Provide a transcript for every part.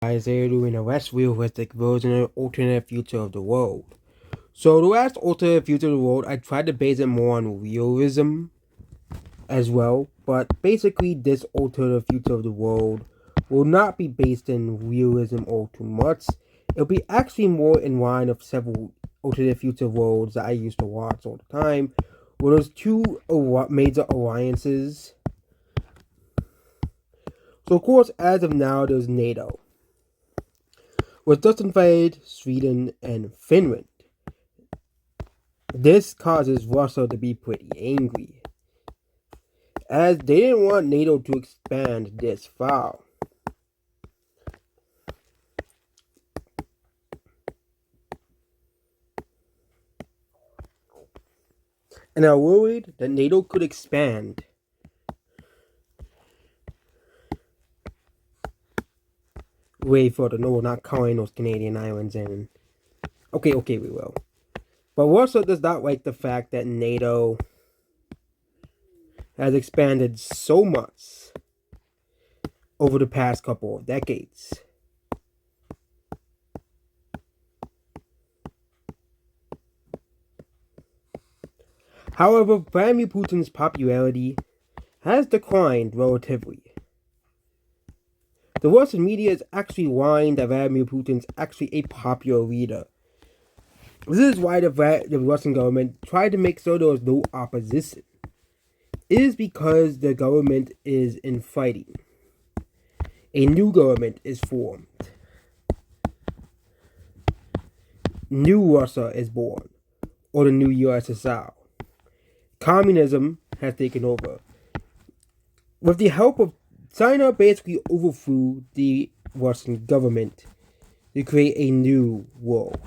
Guys, they're doing a less realistic version of alternate future of the world. So the last alternate future of the world, I tried to base it more on realism as well, but basically this alternate future of the world will not be based in realism all too much. It'll be actually more in line of several alternate future worlds that I used to watch all the time, where there's two major alliances. So of course, as of now, there's NATO, was just invaded Sweden and Finland. This causes Russia to be pretty angry, as they didn't want NATO to expand this far. And are worried that NATO could expand way further. No, we're not counting those Canadian islands in. Okay, we will. But Russia does not like the fact that NATO has expanded so much over the past couple of decades. However, Vladimir Putin's popularity has declined relatively. The Russian media is actually lying that Vladimir Putin is actually a popular leader. This is why the Russian government tried to make sure there was no opposition. It is because the government is in fighting. A new government is formed. New Russia is born, or the new USSR. Communism has taken over. With the help of China, basically overthrew the Russian government to create a new world.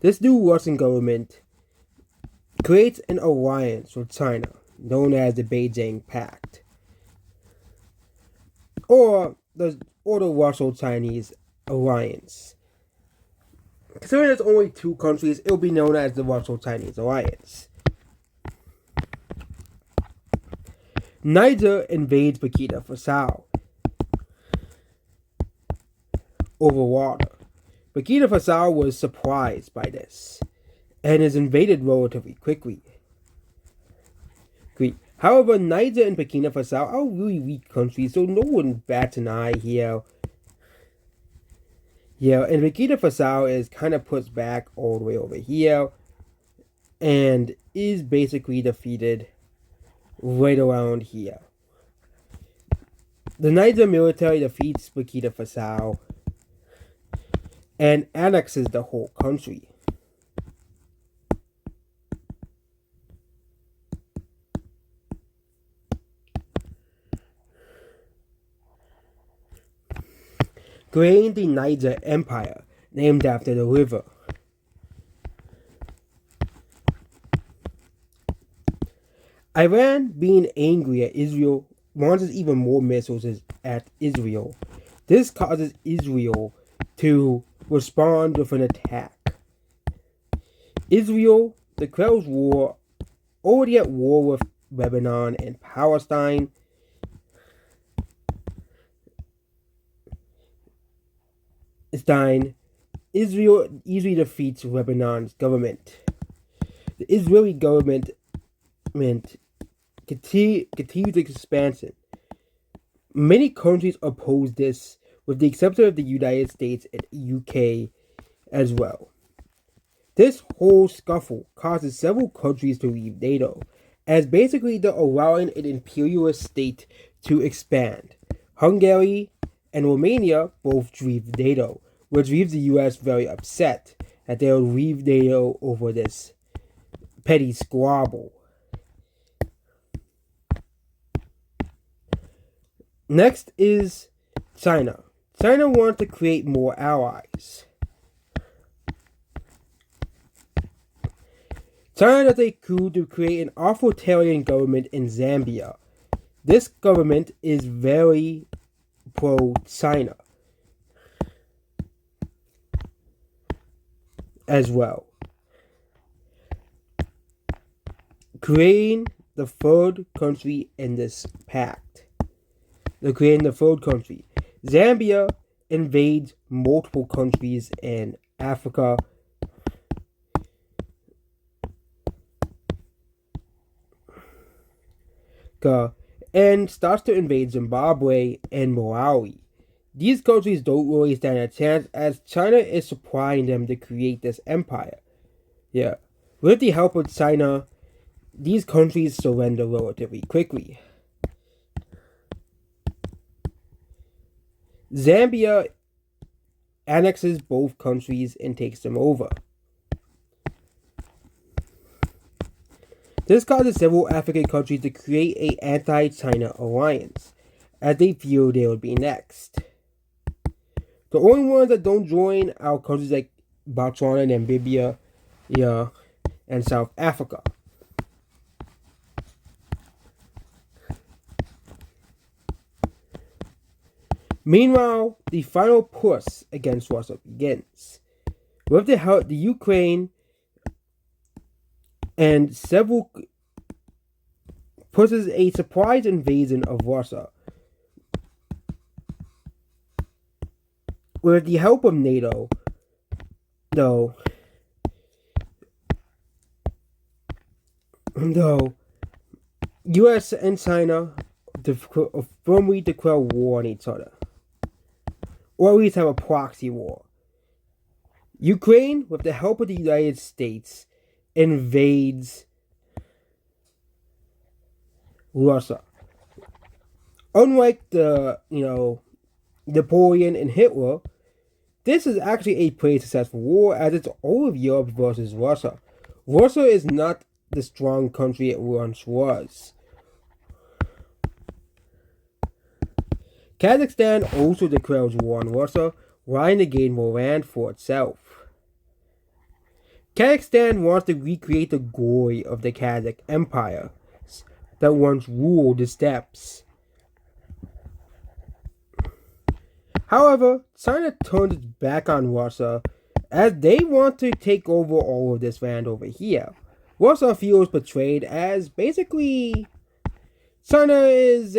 This new Russian government creates an alliance with China, known as the Beijing Pact, or the Russo-Chinese Alliance. Considering there's only two countries, it will be known as the Russo-Chinese Alliance. Niger invades Burkina Faso over water. Burkina Faso was surprised by this and is invaded relatively quickly. However, Niger and Burkina Faso are really weak countries, so no one bats an eye here. And Burkina Faso is kind of pushed back all the way over here and is basically defeated right around here. The Niger military defeats Burkina Faso and annexes the whole country. Creating the Niger Empire, named after the river. Iran, being angry at Israel, launches even more missiles at Israel. This causes Israel to respond with an attack. Israel declares war, already at war with Lebanon and Palestine. Israel easily defeats Lebanon's government. The Israeli government continues expansion. Many countries oppose this, with the exception of the United States and UK as well. This whole scuffle causes several countries to leave NATO, as basically they're allowing an imperialist state to expand. Hungary and Romania both leave NATO, which leaves the US very upset that they'll leave NATO over this petty squabble. Next is China. China wants to create more allies. China does a coup to create an authoritarian government in Zambia. This government is very pro-China as well, creating the third country in this pact. They're creating the third country. Zambia invades multiple countries in Africa, and starts to invade Zimbabwe and Malawi. These countries don't really stand a chance as China is supplying them to create this empire. Yeah. With the help of China, these countries surrender relatively quickly. Zambia annexes both countries and takes them over. This causes several African countries to create an anti-China alliance, as they feel they would be next. The only ones that don't join are countries like Botswana, Namibia, and South Africa. Meanwhile, the final push against Russia begins. With the help, the Ukraine and several pushes a surprise invasion of Russia. With the help of NATO, though US and China firmly declare war on each other, or at least have a proxy war. Ukraine, with the help of the United States, invades Russia. Unlike Napoleon and Hitler, this is actually a pretty successful war as it's all of Europe versus Russia. Russia is not the strong country it once was. Kazakhstan also declares war on Russia, trying to gain more land for itself. Kazakhstan wants to recreate the glory of the Kazakh Empire that once ruled the steppes. However, China turns its back on Russia as they want to take over all of this land over here. Russia feels betrayed as basically China is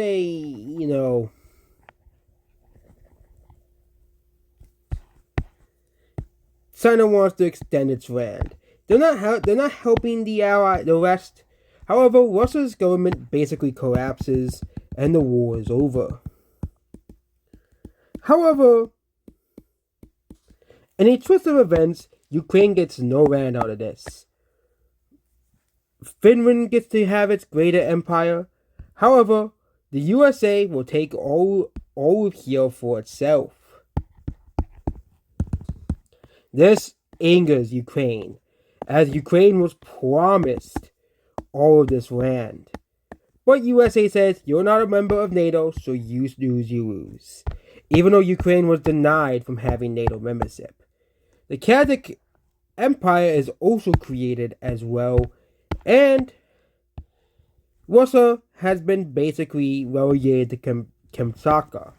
China wants to extend its land. They're not helping the West. However, Russia's government basically collapses and the war is over. However, in a twist of events, Ukraine gets no land out of this. Finland gets to have its greater empire. However, the USA will take all of here for itself. This angers Ukraine, as Ukraine was promised all of this land. But USA says, you're not a member of NATO, so you lose. Even though Ukraine was denied from having NATO membership. The Kazakh Empire is also created as well, and Russia has been basically relegated to Kamchatka.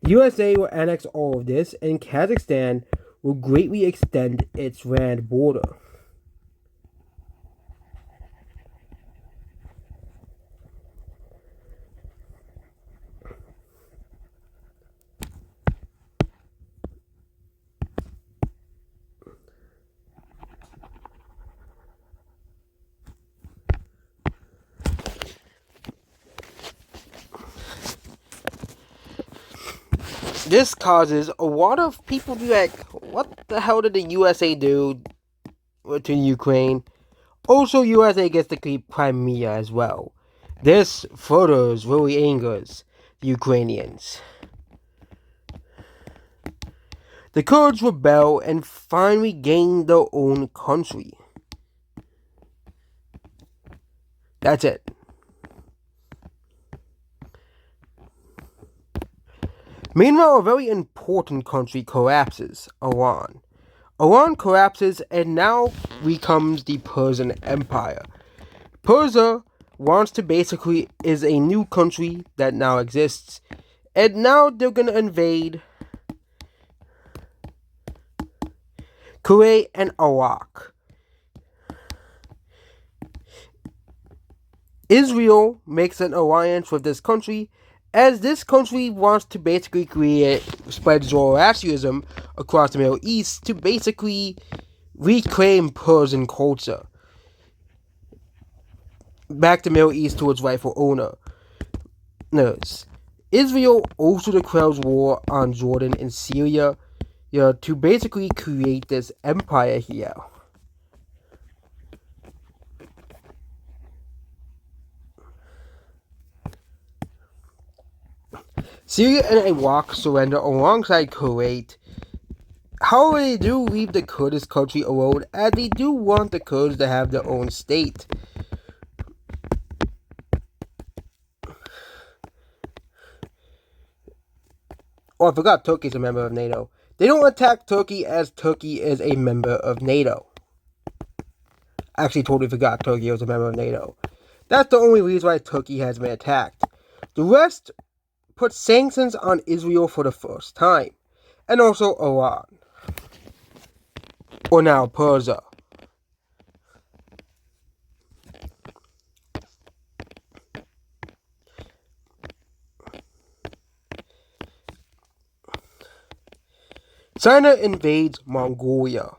The USA will annex all of this, and Kazakhstan will greatly extend its land border. This causes a lot of people to be like, what the hell did the USA do to Ukraine? Also, USA gets to keep Crimea as well. This furthers really angers the Ukrainians. The Kurds rebel and finally gain their own country. That's it. Meanwhile, a very important country collapses, Iran. Iran collapses and now becomes the Persian Empire. Persia wants to basically is a new country that now exists, and now they're gonna invade Kuwait and Iraq. Israel makes an alliance with this country as this country wants to basically spread Zoroastrianism across the Middle East to basically reclaim Persian culture back to the Middle East to its rightful owners. Israel also declares war on Jordan and Syria, to basically create this empire here. Syria and Iraq surrender alongside Kuwait. However, they do leave the Kurdish country alone, as they do want the Kurds to have their own state. Oh, I forgot Turkey's a member of NATO. They don't attack Turkey as Turkey is a member of NATO. I actually totally forgot Turkey was a member of NATO. That's the only reason why Turkey has been attacked. The rest put sanctions on Israel for the first time, and also Iran, or now Persia. China invades Mongolia.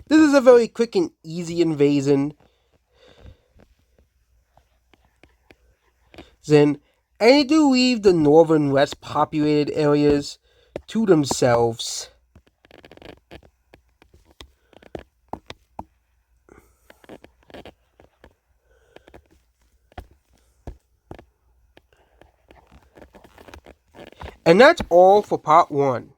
This is a very quick and easy invasion. And they do leave the northern, less populated areas to themselves. And that's all for part 1.